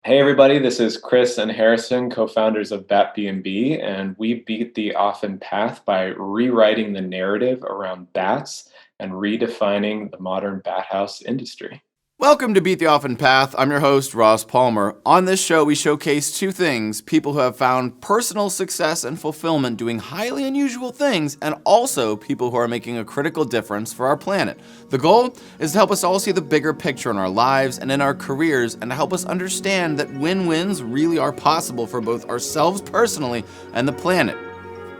Hey everybody, this is Chris and Harrison, co-founders of BatBNB, and we beat the often path by rewriting the narrative around bats and redefining the modern bat house industry. Welcome to Beat the Often Path. I'm your host, Ross Palmer. On this show, we showcase two things: people who have found personal success and fulfillment doing highly unusual things, and also people who are making a critical difference for our planet. The goal is to help us all see the bigger picture in our lives and in our careers, and to help us understand that win-wins really are possible for both ourselves personally and the planet.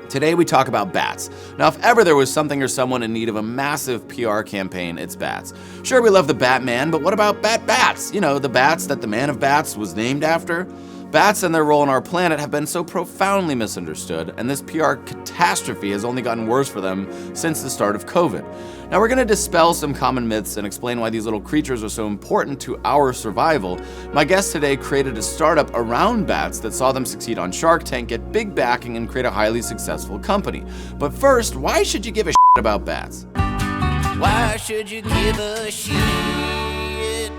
Today we talk about bats. Now, if ever there was something or someone in need of a massive PR campaign, it's bats. Sure, we love the Batman, but what about bats? You know, the bats that the man of bats was named after? Bats and their role on our planet have been so profoundly misunderstood, and this PR catastrophe has only gotten worse for them since the start of COVID. Now, we're going to dispel some common myths and explain why these little creatures are so important to our survival. My guest today created a startup around bats that saw them succeed on Shark Tank, get big backing, and create a highly successful company. But first, why should you give a shit about bats? Why should you give a shit?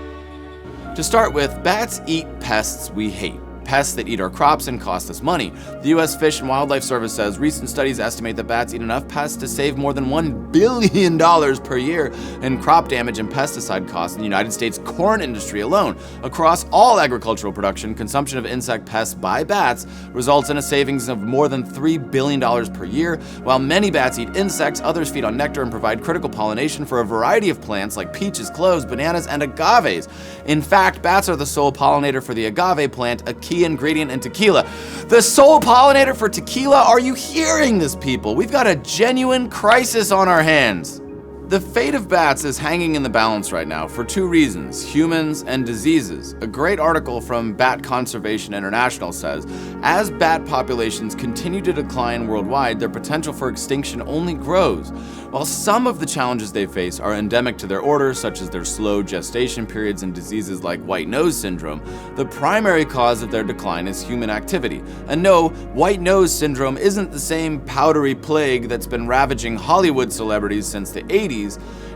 To start with, bats eat pests we hate. Pests that eat our crops and cost us money. The U.S. Fish and Wildlife Service says recent studies estimate that bats eat enough pests to save more than $1 billion per year in crop damage and pesticide costs in the United States corn industry alone. Across all agricultural production, consumption of insect pests by bats results in a savings of more than $3 billion per year. While many bats eat insects, others feed on nectar and provide critical pollination for a variety of plants like peaches, cloves, bananas, and agaves. In fact, bats are the sole pollinator for the agave plant, a key ingredient in tequila. The sole pollinator for tequila? Are you hearing this, people? We've got a genuine crisis on our hands. The fate of bats is hanging in the balance right now for two reasons: humans and diseases. A great article from Bat Conservation International says, as bat populations continue to decline worldwide, their potential for extinction only grows. While some of the challenges they face are endemic to their order, such as their slow gestation periods and diseases like white nose syndrome, the primary cause of their decline is human activity. And no, white nose syndrome isn't the same powdery plague that's been ravaging Hollywood celebrities since the 80s.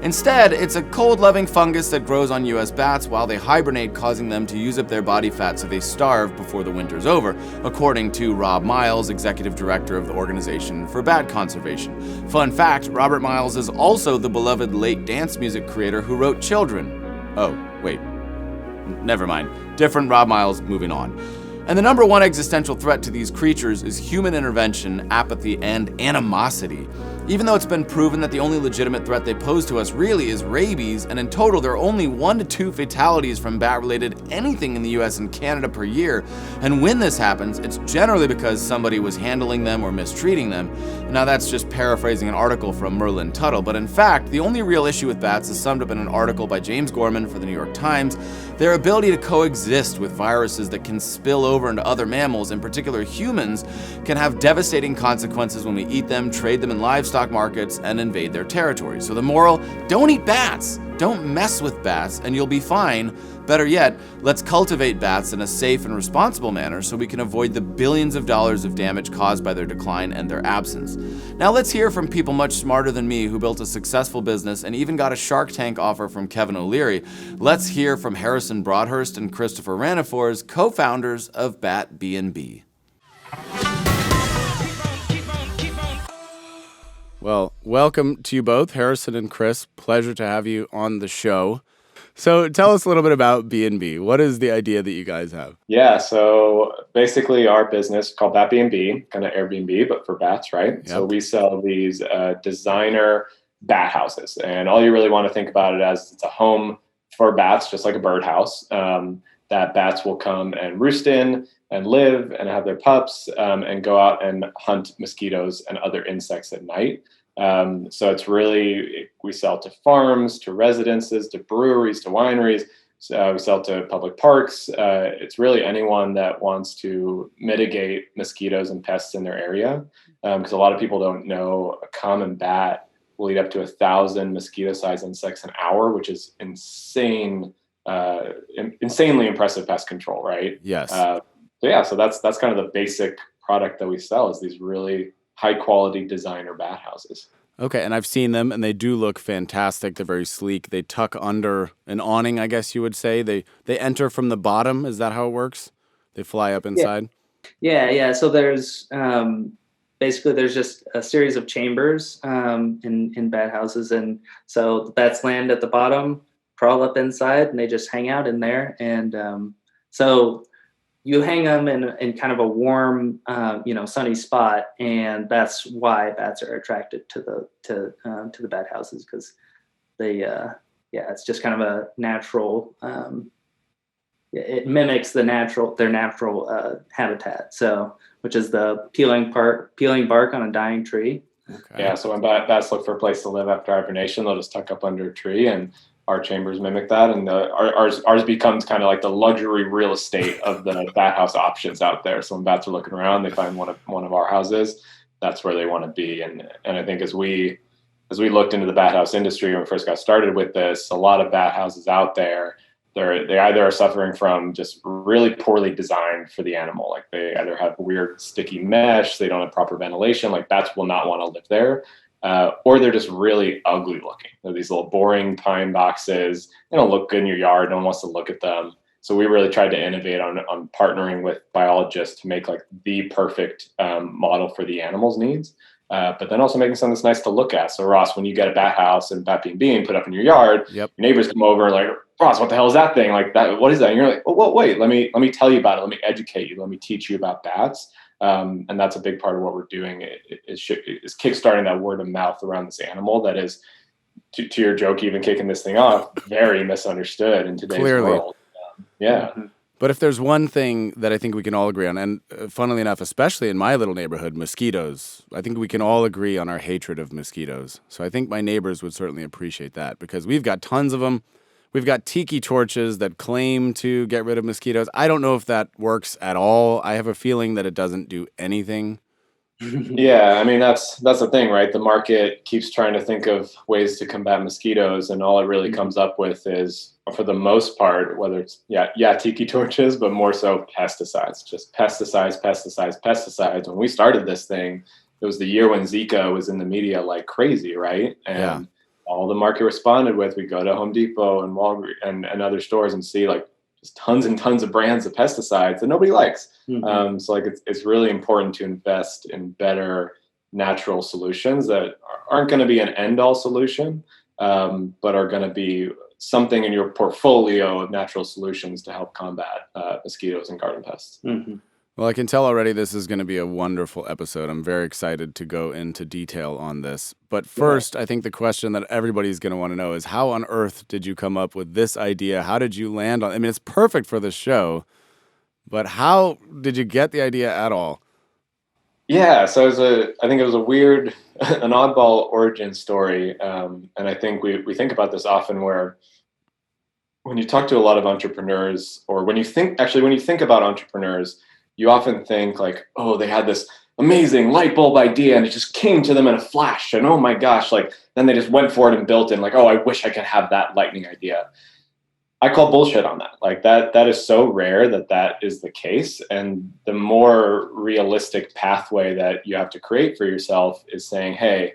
Instead, it's a cold-loving fungus that grows on US bats while they hibernate, causing them to use up their body fat so they starve before the winter's over, according to Rob Miles, executive director of the Organization for Bat Conservation. Fun fact, Robert Miles is also the beloved late dance music creator who wrote Children. Oh, wait. Never mind. Different Rob Miles, moving on. And the number one existential threat to these creatures is human intervention, apathy, and animosity. Even though it's been proven that the only legitimate threat they pose to us really is rabies, and in total there are only 1 to 2 fatalities from bat-related anything in the US and Canada per year, and when this happens, it's generally because somebody was handling them or mistreating them. Now that's just paraphrasing an article from Merlin Tuttle, but in fact, the only real issue with bats is summed up in an article by James Gorman for the New York Times: their ability to coexist with viruses that can spill over into other mammals, in particular humans, can have devastating consequences when we eat them, trade them in livestock markets, and invade their territory. So the moral: don't eat bats, don't mess with bats, and you'll be fine. Better yet, let's cultivate bats in a safe and responsible manner so we can avoid the billions of dollars of damage caused by their decline and their absence. Now let's hear from people much smarter than me who built a successful business and even got a Shark Tank offer from Kevin O'Leary. Let's hear from Harrison Broadhurst and Christopher Rännefors, co-founders of BatBNB. Well, welcome to you both, Harrison and Chris. Pleasure to have you on the show. So tell us a little bit about B&B. What is the idea that you guys have? Yeah, so basically our business called BatBNB, kind of Airbnb, but for bats, right? Yep. So we sell these designer bat houses, and all you really want to think about it as, it's a home for bats, just like a birdhouse, that bats will come and roost in and live and have their pups and go out and hunt mosquitoes and other insects at night. So it's really, we sell to farms, to residences, to breweries, to wineries. We sell to public parks. It's really anyone that wants to mitigate mosquitoes and pests in their area. Because a lot of people don't know a common bat will eat up to 1,000 mosquito-sized insects an hour, which is insanely impressive pest control, right? Yes. So that's kind of the basic product that we sell, is these really high quality designer bat houses. Okay, and I've seen them, and they do look fantastic. They're very sleek. They tuck under an awning, I guess you would say. They enter from the bottom. Is that how it works? They fly up Yeah. inside? Yeah. So there's basically there's just a series of chambers in bat houses, and so the bats land at the bottom, crawl up inside, and they just hang out in there. And so you hang them in kind of a warm, sunny spot, and that's why bats are attracted to the bat houses, because they, it's just kind of a natural. It mimics their natural habitat. So, which is the peeling bark on a dying tree. Okay. Yeah. So when bats look for a place to live after hibernation, they'll just tuck up under a tree, and our chambers mimic that. And ours becomes kind of like the luxury real estate of the bat house options out there. So when bats are looking around, they find one of our houses. That's where they want to be. And I think as we looked into the bat house industry when we first got started with this, a lot of bat houses out there, they either are suffering from just really poorly designed for the animal. Like they either have weird sticky mesh, they don't have proper ventilation, like bats will not want to live there. Or they're just really ugly looking. They're these little boring pine boxes. They don't look good in your yard. No one wants to look at them. So we really tried to innovate on partnering with biologists to make like the perfect model for the animal's needs. But then also making something that's nice to look at. So Ross, when you get a bat house and BatBNB and put up in your yard, Yep. Your neighbors come over and like, Ross, what the hell is that thing? Like that, what is that? And you're like, oh, wait, let me tell you about it. Let me educate you. Let me teach you about bats. And that's a big part of what we're doing is kickstarting that word of mouth around this animal that is, to your joke, even kicking this thing off, very misunderstood in today's world. Yeah. Mm-hmm. But if there's one thing that I think we can all agree on, and funnily enough, especially in my little neighborhood, mosquitoes, I think we can all agree on our hatred of mosquitoes. So I think my neighbors would certainly appreciate that, because we've got tons of them. We've got tiki torches that claim to get rid of mosquitoes. I don't know if that works at all. I have a feeling that it doesn't do anything. Yeah, I mean, that's the thing, right? The market keeps trying to think of ways to combat mosquitoes, and all it really comes up with is, for the most part, whether it's tiki torches, but more so pesticides. Just pesticides. When we started this thing, it was the year when Zika was in the media like crazy, right? And all the market responded with, we go to Home Depot and Walgreens and other stores and see like just tons and tons of brands of pesticides that nobody likes. Mm-hmm. So like it's really important to invest in better natural solutions that aren't going to be an end-all solution, but are going to be something in your portfolio of natural solutions to help combat mosquitoes and garden pests. Mm-hmm. Well, I can tell already this is going to be a wonderful episode. I'm very excited to go into detail on this. But first, I think the question that everybody's going to want to know is, how on earth did you come up with this idea? How did you land on it? I mean, it's perfect for the show, but how did you get the idea at all? Yeah, so I think it was a weird, an oddball origin story. And I think we think about this often, where when you talk to a lot of entrepreneurs, or when you think about entrepreneurs, you often think like, oh, they had this amazing light bulb idea and it just came to them in a flash. And oh my gosh, like then they just went for it and built it. And like, oh, I wish I could have that lightning idea. I call bullshit on that. Like that is so rare that is the case. And the more realistic pathway that you have to create for yourself is saying, hey,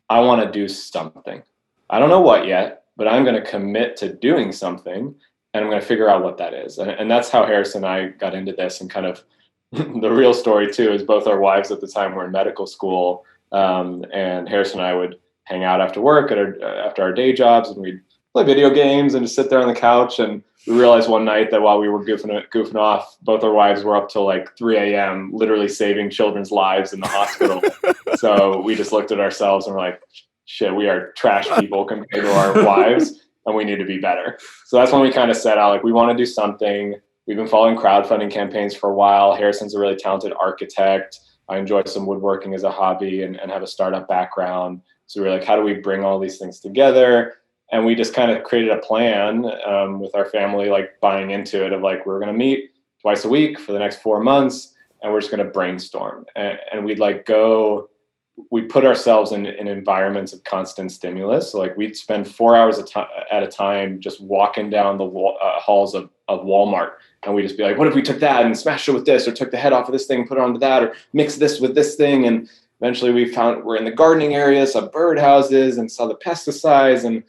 I want to do something. I don't know what yet, but I'm going to commit to doing something. And I'm going to figure out what that is. And that's how Harris and I got into this. And kind of the real story, too, is both our wives at the time were in medical school. And Harris and I would hang out after work, after our day jobs, and we'd play video games and just sit there on the couch. And we realized one night that while we were goofing off, both our wives were up till like 3 a.m., literally saving children's lives in the hospital. So we just looked at ourselves and were like, shit, we are trash people compared to our wives. And we need to be better. So that's when we kind of set out, like, we want to do something. We've been following crowdfunding campaigns for a while. Harrison's a really talented architect. I enjoy some woodworking as a hobby and have a startup background. So we're like, how do we bring all these things together? And we just kind of created a plan with our family, like buying into it, of like, we're going to meet twice a week for the next 4 months, and we're just going to brainstorm. And we'd like we put ourselves in environments of constant stimulus. So like we'd spend 4 hours at a time just walking down the halls of Walmart. And we'd just be like, what if we took that and smashed it with this, or took the head off of this thing and put it onto that, or mix this with this thing? And eventually we're in the gardening area, saw birdhouses and saw the pesticides. And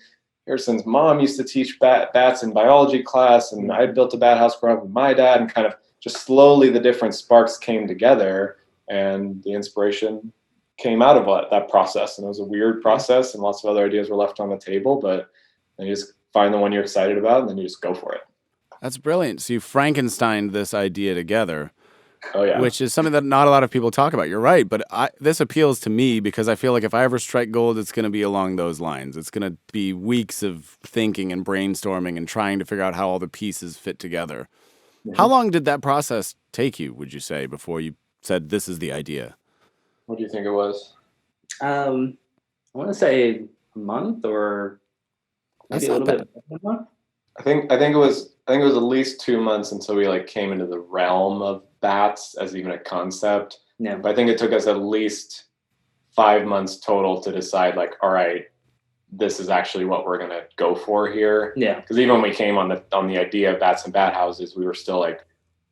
Harrison's mom used to teach bats in biology class, and I built a bat house growing up with my dad, and kind of just slowly the different sparks came together, and the inspiration came out of that process. And it was a weird process, and lots of other ideas were left on the table, but then you just find the one you're excited about, and then you just go for it. That's brilliant. So you Frankensteined this idea together. Oh, yeah. Which is something that not a lot of people talk about. You're right, but this appeals to me because I feel like if I ever strike gold, it's going to be along those lines. It's going to be weeks of thinking and brainstorming and trying to figure out how all the pieces fit together. Mm-hmm. How long did that process take you, would you say, before you said this is the idea? What do you think it was? I want to say a month or maybe a little bit. I think it was at least 2 months until we came into the realm of bats as even a concept. Yeah. But I think it took us at least 5 months total to decide all right, this is actually what we're gonna go for here. Yeah. Because even when we came on the idea of bats and bat houses, we were still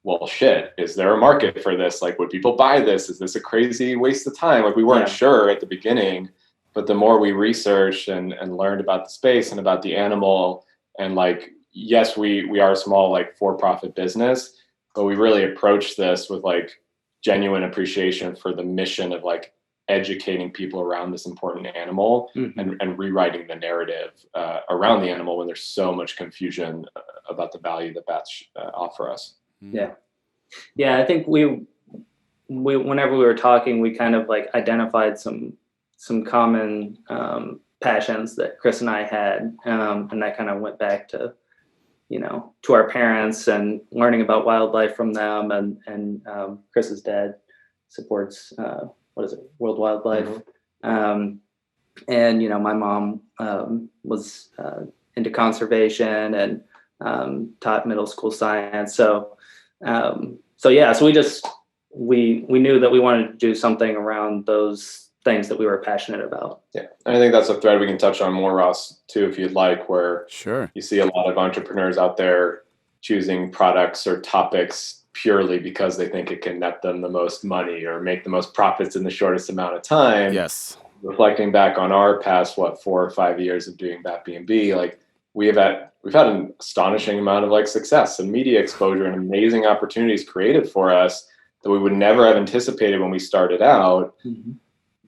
well, shit, is there a market for this? Would people buy this? Is this a crazy waste of time? We weren't sure at the beginning, but the more we researched and learned about the space and about the animal, and yes, we are a small for-profit business, but we really approached this with genuine appreciation for the mission of educating people around this important animal, mm-hmm. and rewriting the narrative around the animal when there's so much confusion about the value that bats offer us. Yeah. I think we whenever we were talking, we kind of identified some common passions that Chris and I had, and that kind of went back to to our parents and learning about wildlife from them, and Chris's dad supports World Wildlife, mm-hmm. And my mom was into conservation and taught middle school science, so we knew that we wanted to do something around those things that we were passionate about. Yeah. And I think that's a thread we can touch on more, Ross, too, if you'd like, where sure you see a lot of entrepreneurs out there choosing products or topics purely because they think it can net them the most money or make the most profits in the shortest amount of time. Yes. Reflecting back on our past, 4 or 5 years of doing BatBNB, we've had an astonishing amount of success and media exposure and amazing opportunities created for us that we would never have anticipated when we started out. Mm-hmm.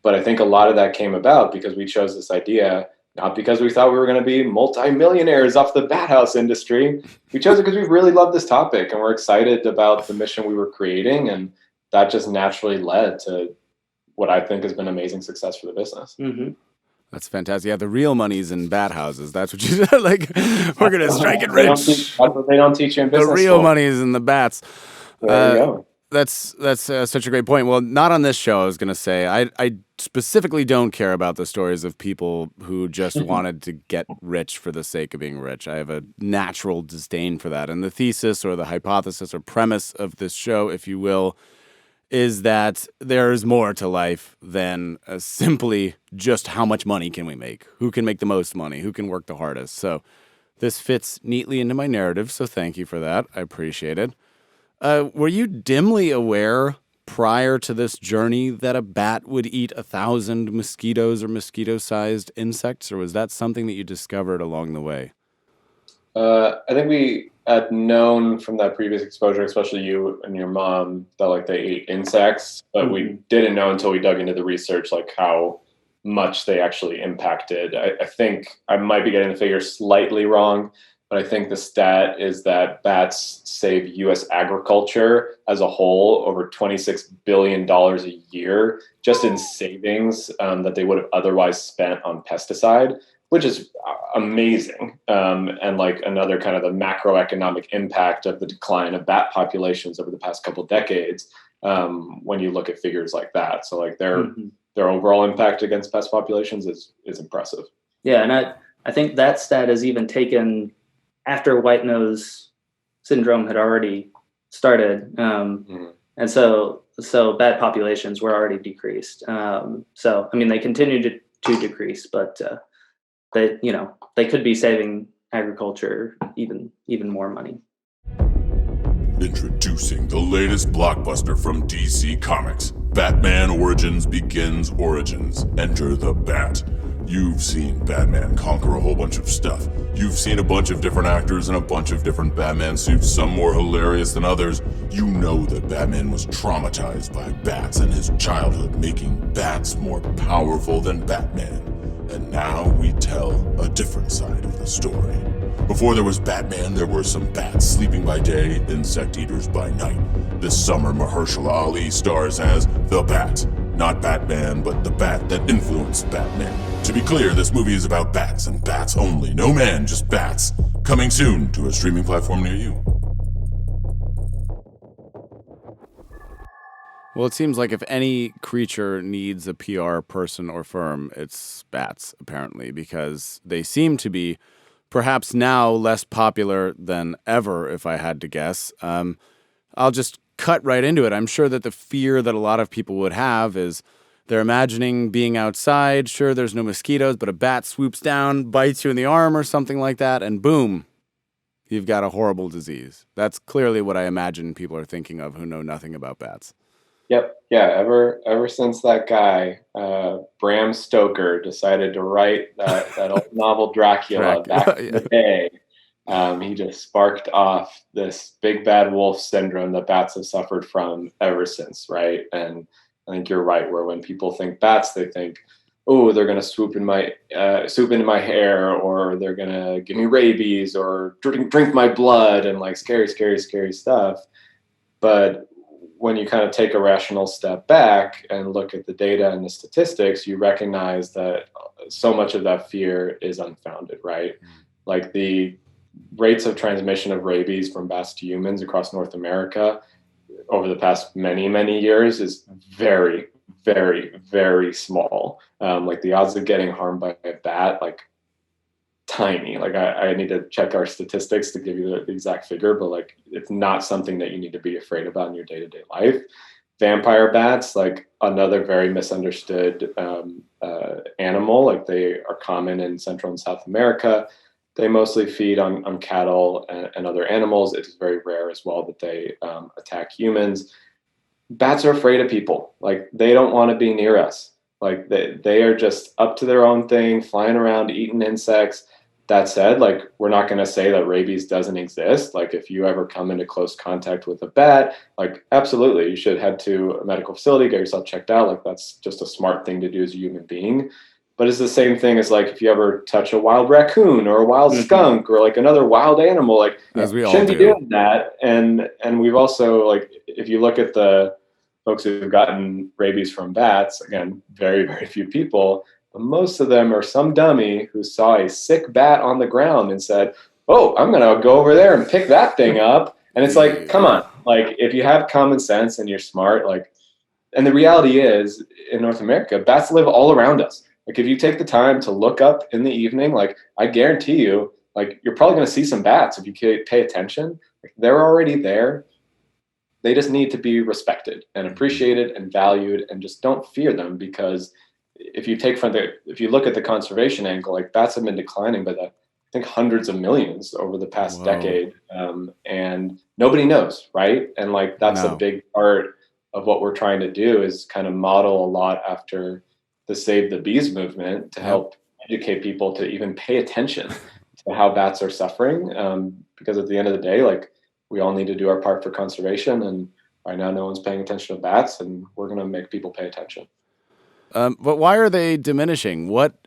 But I think a lot of that came about because we chose this idea, not because we thought we were going to be multimillionaires off the bat house industry. We chose it because we really love this topic and we're excited about the mission we were creating. And that just naturally led to what I think has been amazing success for the business. Mm-hmm. That's fantastic. Yeah, the real money's in bat houses. That's what you said. We're going to strike it rich. That's what they don't teach you in business The real school. money is in the bats. There you go. That's such a great point. Well, not on this show, I was going to say. I specifically don't care about the stories of people who just wanted to get rich for the sake of being rich. I have a natural disdain for that. And the thesis or the hypothesis or premise of this show, if you will, is that there is more to life than simply just how much money can we make? Who can make the most money? Who can work the hardest? So this fits neatly into my narrative, so thank you for that. I appreciate it. Were you dimly aware prior to this journey that a bat would eat 1,000 mosquitoes or mosquito-sized insects, or was that something that you discovered along the way? I think we had known from that previous exposure, especially you and your mom, that they ate insects, but mm-hmm. we didn't know until we dug into the research how much they actually impacted. I think I might be getting the figures slightly wrong, but I think the stat is that bats save U.S. agriculture as a whole over $26 billion a year just in savings that they would have otherwise spent on pesticide, which is amazing. And another kind of the macroeconomic impact of the decline of bat populations over the past couple of decades when you look at figures like that. So their overall impact against pest populations is impressive. Yeah, and I think that stat is even taken after white nose syndrome had already started. And so bat populations were already decreased. They continued to decrease, but they could be saving agriculture even more money. Introducing the latest blockbuster from DC Comics, Batman Origins begins Origins. Enter the Bat. You've seen Batman conquer a whole bunch of stuff. You've seen a bunch of different actors in a bunch of different Batman suits, some more hilarious than others. You know that Batman was traumatized by bats in his childhood, making bats more powerful than Batman. And now we tell a different side of the story. Before there was Batman, there were some bats sleeping by day, insect eaters by night. This summer, Mahershala Ali stars as the Bat. Not Batman, but the bat that influenced Batman. To be clear, this movie is about bats and bats only. No man, just bats. Coming soon to a streaming platform near you. Well, it seems like if any creature needs a PR person or firm, it's bats, apparently, because they seem to be perhaps now less popular than ever, if I had to guess. I'll just cut right into it. I'm sure that the fear that a lot of people would have is they're imagining being outside. Sure, there's no mosquitoes, but a bat swoops down, bites you in the arm or something like that, and boom, you've got a horrible disease. That's clearly what I imagine people are thinking of who know nothing about bats. Yep. Yeah. Ever since that guy, Bram Stoker, decided to write that old novel Dracula back in the day, he just sparked off this big bad wolf syndrome that bats have suffered from ever since, right? And I think you're right, where when people think bats, they think, oh, they're going to swoop into my hair, or they're going to give me rabies, or drink my blood, and like scary, scary, scary stuff. But when you kind of take a rational step back and look at the data and the statistics, you recognize that so much of that fear is unfounded, right? Like the rates of transmission of rabies from bats to humans across North America over the past many, many years is very, very, very small. Like the odds of getting harmed by a bat, like tiny. Like I need to check our statistics to give you the exact figure, but like it's not something that you need to be afraid about in your day-to-day life. Vampire bats, like another very misunderstood animal. Like they are common in Central and South America. They mostly feed on cattle and other animals. It is very rare as well that they attack humans. Bats are afraid of people. Like they don't want to be near us. Like they are just up to their own thing, flying around, eating insects. That said, like we're not going to say that rabies doesn't exist. Like if you ever come into close contact with a bat, like absolutely, you should head to a medical facility, get yourself checked out. Like that's just a smart thing to do as a human being. But it's the same thing as like if you ever touch a wild raccoon or a wild skunk or like another wild animal, like as we all shouldn't do. be doing that. And we've also, like, if you look at the folks who've gotten rabies from bats, again, very, very few people, but most of them are some dummy who saw a sick bat on the ground and said, oh, I'm going to go over there and pick that thing up. And it's like, come on, like if you have common sense and you're smart, like, and the reality is in North America, bats live all around us. Like if you take the time to look up in the evening, like I guarantee you, like you're probably going to see some bats if you pay attention. Like, they're already there. They just need to be respected and appreciated and valued, and just don't fear them, because if you look at the conservation angle, like bats have been declining by I think hundreds of millions over the past decade, and nobody knows, right? And like that's a big part of what we're trying to do, is kind of model a lot after the Save the Bees movement to help educate people to even pay attention to how bats are suffering. Because at the end of the day, like we all need to do our part for conservation. And right now no one's paying attention to bats, and we're going to make people pay attention. But why are they diminishing? What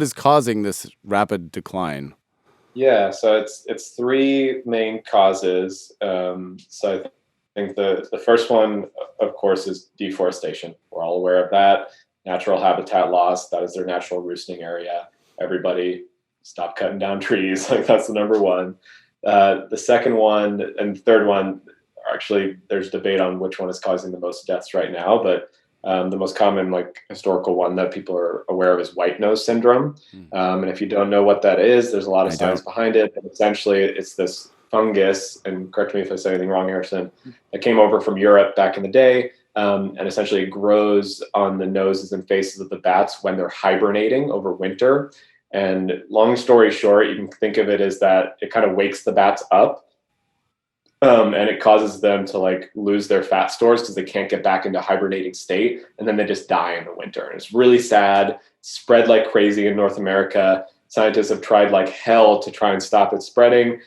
is causing this rapid decline? Yeah, so it's three main causes. So I think the first one, of course, is deforestation. We're all aware of that. Natural habitat loss, that is their natural roosting area. Everybody stop cutting down trees. Like that's the number one. The second one and third one, actually, there's debate on which one is causing the most deaths right now, but the most common, like historical one that people are aware of is white nose syndrome. And if you don't know what that is, there's a lot of science behind it. But essentially, it's this fungus, and correct me if I say anything wrong, Harrison, that came over from Europe back in the day. And essentially it grows on the noses and faces of the bats when they're hibernating over winter. And long story short, you can think of it as that it kind of wakes the bats up and it causes them to like lose their fat stores because they can't get back into hibernating state, and then they just die in the winter. And it's really sad. Spread like crazy in North America. Scientists have tried like hell to try and stop it spreading.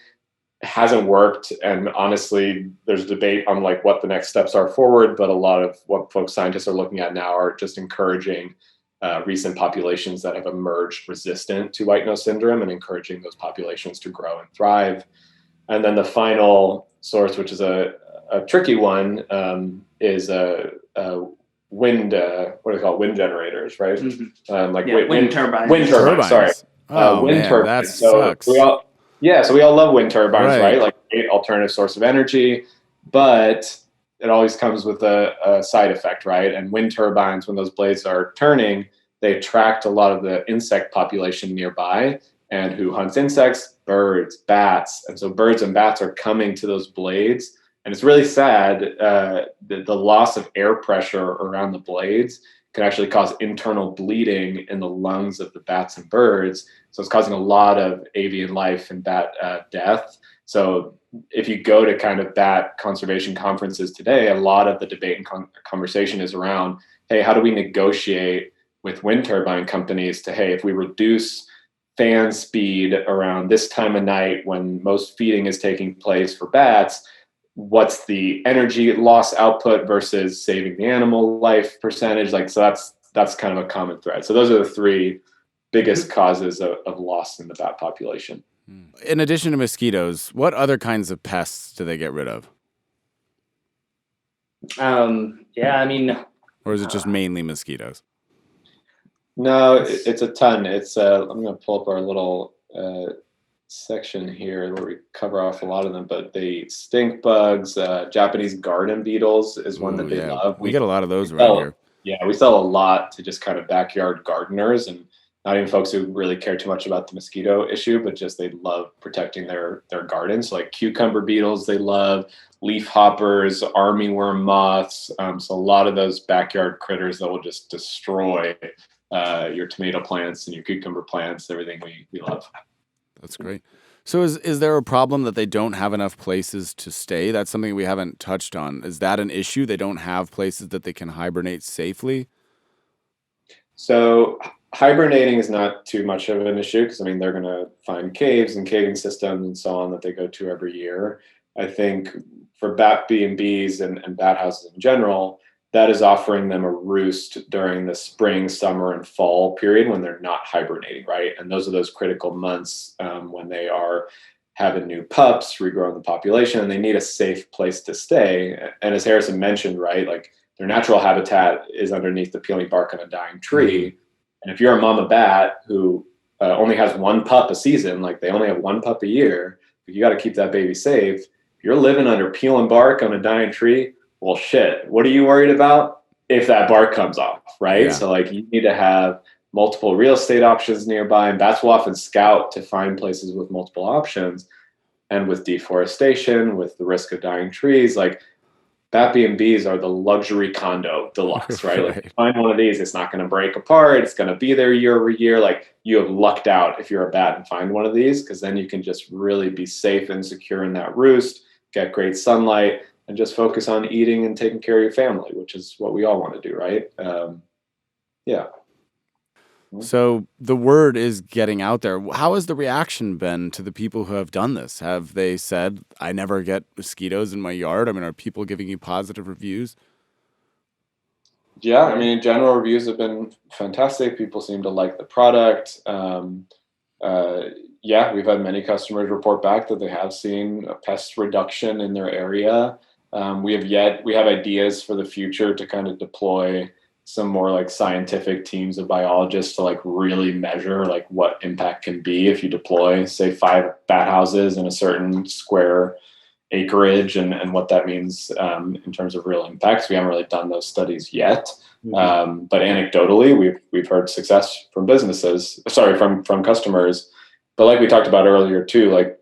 It hasn't worked, and honestly, there's debate on like what the next steps are forward. But a lot of what scientists are looking at now are just encouraging recent populations that have emerged resistant to white nose syndrome and encouraging those populations to grow and thrive. And then the final source, which is a tricky one, is a wind. What do they call it? Wind generators, right? Mm-hmm. Like wind turbines. Wind turbines. Sorry, wind turbines. That so sucks. we all love wind turbines, right? Like great alternative source of energy, but it always comes with a side effect, right? And wind turbines, when those blades are turning, they attract a lot of the insect population nearby. And who hunts insects? Birds, bats. And so birds and bats are coming to those blades. And it's really sad. The loss of air pressure around the blades can actually cause internal bleeding in the lungs of the bats and birds. So it's causing a lot of avian life and bat death. So if you go to kind of bat conservation conferences today, a lot of the debate and conversation is around, hey, how do we negotiate with wind turbine companies to, hey, if we reduce fan speed around this time of night when most feeding is taking place for bats, what's the energy loss output versus saving the animal life percentage? Like, so that's kind of a common thread. So those are the three biggest causes of loss in the bat population. In addition to mosquitoes, what other kinds of pests do they get rid of? Yeah, I mean, or is it just mainly mosquitoes? No, it's a ton. It's I'm going to pull up our little section here where we cover off a lot of them, but the stink bugs, Japanese garden beetles is one that they love. We get a lot of those around here. Yeah, we sell a lot to just kind of backyard gardeners, and not even folks who really care too much about the mosquito issue, but just they love protecting their gardens. So like cucumber beetles, they love leaf hoppers, armyworm moths. So a lot of those backyard critters that will just destroy your tomato plants and your cucumber plants, everything we love. That's great. So is there a problem that they don't have enough places to stay? That's something we haven't touched on. Is that an issue? They don't have places that they can hibernate safely? So hibernating is not too much of an issue because, I mean, they're going to find caves and caving systems and so on that they go to every year. I think for BatBNBs and bat houses in general, that is offering them a roost during the spring, summer, and fall period when they're not hibernating, right? And those are those critical months when they are having new pups, regrowing the population, and they need a safe place to stay. And as Harrison mentioned, right, like their natural habitat is underneath the peeling bark on a dying tree. And if you're a mama bat who only has one pup a season, like they only have one pup a year, you got to keep that baby safe. If you're living under peeling bark on a dying tree, well, shit, what are you worried about if that bark comes off, right? Yeah. So like you need to have multiple real estate options nearby, and bats will often scout to find places with multiple options. And with deforestation, with the risk of dying trees, like BatBNBs are the luxury condo deluxe, right? Like you find one of these, it's not going to break apart. It's going to be there year over year. Like you have lucked out if you're a bat and find one of these, because then you can just really be safe and secure in that roost, get great sunlight, and just focus on eating and taking care of your family, which is what we all want to do, right? Yeah. So the word is getting out there. How has the reaction been to the people who have done this? Have they said, I never get mosquitoes in my yard? I mean, are people giving you positive reviews? Yeah, I mean, general reviews have been fantastic. People seem to like the product. Yeah, we've had many customers report back that they have seen a pest reduction in their area. We have ideas for the future to kind of deploy some more like scientific teams of biologists to like really measure like what impact can be if you deploy, say, 5 bat houses in a certain square acreage and what that means in terms of real impacts. We haven't really done those studies yet. But anecdotally, we've heard success from from customers. But like we talked about earlier too, like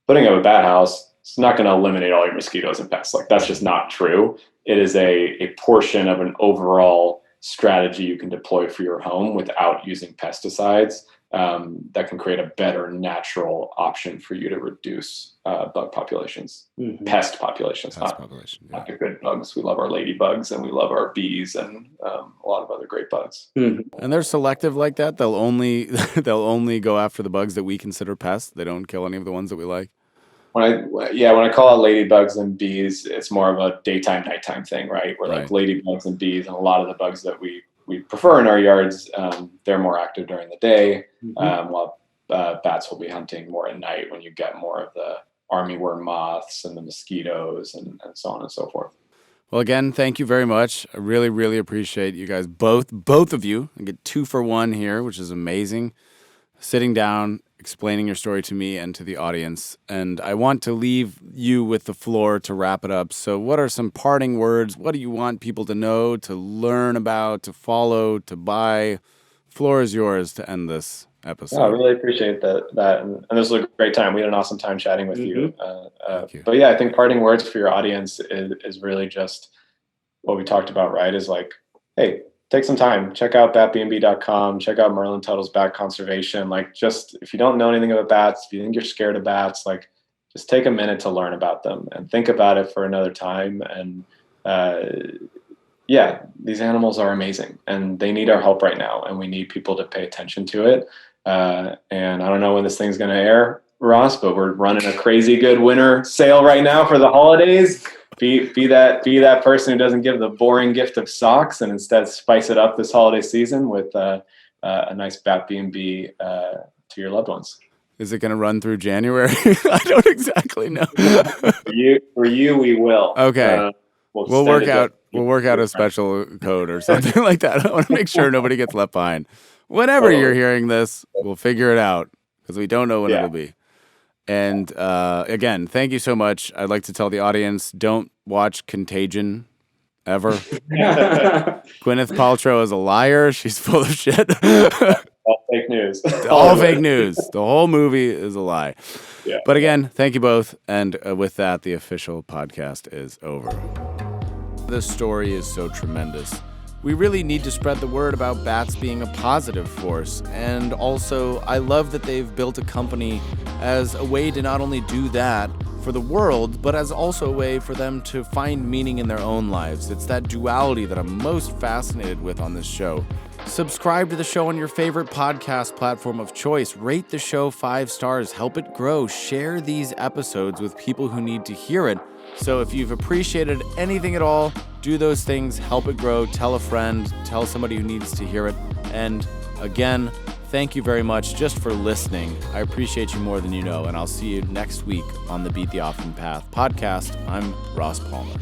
putting up a bat house, it's not going to eliminate all your mosquitoes and pests. Like that's just not true. It is a portion of an overall strategy you can deploy for your home without using pesticides. that can create a better natural option for you to reduce bug populations, pest populations, not the good bugs. We love our ladybugs and we love our bees and a lot of other great bugs. And they're selective like that. They'll only go after the bugs that we consider pests. They don't kill any of the ones that we like. When I call out ladybugs and bees, it's more of a daytime, nighttime thing, right? Where like ladybugs and bees and a lot of the bugs that we prefer in our yards, they're more active during the day, while bats will be hunting more at night when you get more of the armyworm moths and the mosquitoes and so on and so forth. Well, again, thank you very much. I really, really appreciate you guys, both of you. I get 2 for 1 here, which is amazing. Sitting down, explaining your story to me and to the audience. And I want to leave you with the floor to wrap it up. So what are some parting words? What do you want people to know, to learn about, to follow, to buy? Floor is yours to end this episode. I really appreciate that. And this was a great time. We had an awesome time chatting with you. Thank you. But yeah, I think parting words for your audience is really just what we talked about, right? Is like, hey, take some time, check out BatBNB.com, check out Merlin Tuttle's Bat Conservation. Like, just if you don't know anything about bats, if you think you're scared of bats, like, just take a minute to learn about them and think about it for another time. And these animals are amazing and they need our help right now. And we need people to pay attention to it. And I don't know when this thing's going to air, Ross, but we're running a crazy good winter sale right now for the holidays. Be that person who doesn't give the boring gift of socks and instead spice it up this holiday season with a nice BatBNB to your loved ones. Is it going to run through January? I don't exactly know. For you, we will. Okay. We'll work out a special code or something like that. I want to make sure nobody gets left behind. Whenever you're hearing this, we'll figure it out because we don't know when it'll be. And again, thank you so much. I'd like to tell the audience, don't watch Contagion ever. Gwyneth Paltrow is a liar. She's full of shit. All fake news. All fake news. The whole movie is a lie. Yeah. But again, thank you both. And with that, the official podcast is over. This story is so tremendous. We really need to spread the word about bats being a positive force. And also, I love that they've built a company as a way to not only do that for the world, but as also a way for them to find meaning in their own lives. It's that duality that I'm most fascinated with on this show. Subscribe to the show on your favorite podcast platform of choice. Rate the show 5 stars. Help it grow. Share these episodes with people who need to hear it. So if you've appreciated anything at all, do those things, help it grow, tell a friend, tell somebody who needs to hear it. And again, thank you very much just for listening. I appreciate you more than you know, and I'll see you next week on the Beat the Often Path podcast. I'm Ross Palmer.